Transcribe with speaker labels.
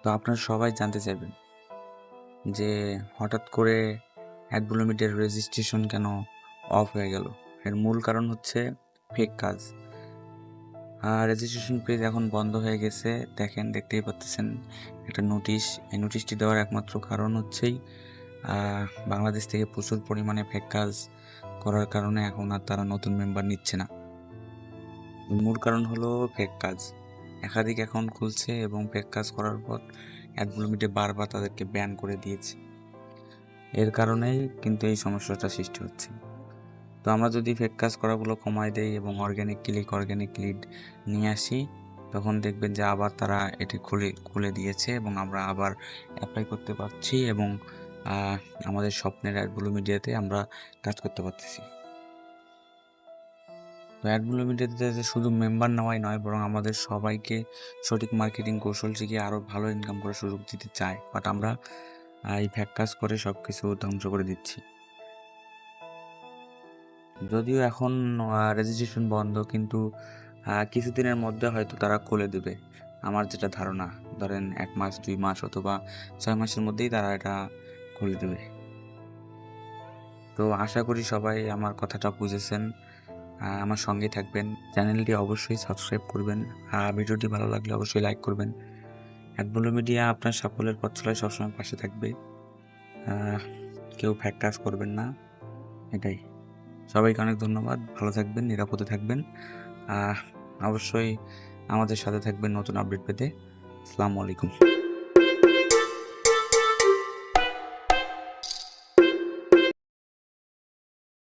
Speaker 1: তো আপনারা সবাই জানতে চাইবেন যে হঠাৎ করে অ্যাডব্লুমিটের রেজিস্ট্রেশন কেন অফ হয়ে গেল। এর মূল কারণ হচ্ছে ফেক কাজ। রেজিস্ট্রেশন পেজ এখন বন্ধ হয়ে গেছে। দেখতেই পাচ্ছেন একটা নোটিশ। এই নোটিশটি দেওয়ার একমাত্র কারণ হচ্ছেই বাংলাদেশ থেকে প্রচুর পরিমাণে ফেক কাজ করার কারণে এখন আর তারা নতুন মেম্বার নিচ্ছে না। মূল কারণ হলো ফেক কাজ। একাধিক অ্যাকাউন্ট খুলছে এবং ফেক কাজ করার পর অ্যাডব্লুমিটে বারবার তাদেরকে ব্যান করে দিয়েছে। এর কারণেই কিন্তু এই সমস্যাটা সৃষ্টি হচ্ছে। তো আমরা যদি ফেক কাজ করাগুলো কমায় দেই এবং অর্গ্যানিক লিড নিয়ে আসি, তখন দেখবেন যে আবার তারা এটি খুলে দিয়েছে এবং আমরা আবার অ্যাপ্লাই করতে পারছি এবং আমাদের স্বপ্নের অ্যাডব্লুমিডিয়াতে আমরা কাজ করতে পারতেছি। তো অ্যাডব্লুমিডিয়াতে শুধু মেম্বার নেওয়াই নয়, বরং আমাদের সবাইকে সঠিক মার্কেটিং কৌশল শিখিয়ে আরও ভালো ইনকাম করার সুযোগ দিতে চায়, বাট আমরা এই ফেক কাজ করে সব কিছু ধ্বংস করে দিচ্ছি। যদিও এখন রেজিস্ট্রেশন বন্ধ, কিন্তু কিছুদিনের মধ্যে হয়তো তারা খুলে দেবে। আমার যেটা ধারণা, ধরেন 1 মাস 2 মাস অথবা 6 মাসের মধ্যেই তারা এটা খুলে দেবে। তো আশা করি সবাই আমার কথাটা বুঝেছেন। আমার সঙ্গেই থাকবেন। চ্যানেলটি অবশ্যই সাবস্ক্রাইব করবেন। ভিডিওটি ভালো লাগলে অবশ্যই লাইক করবেন। অ্যাডব্লু মিডিয়া আপনার সাফল্যের পথ চলায় সবসময় পাশে থাকবে। কেউ ফ্যাক কাজ করবেন না, এটাই। সবাইকে অনেক ধন্যবাদ। ভালো থাকবেন, নিরাপদে থাকবেন। অবশ্যই আমাদের সাথে থাকবেন নতুন আপডেট পেতে। আসসালামু আলাইকুম।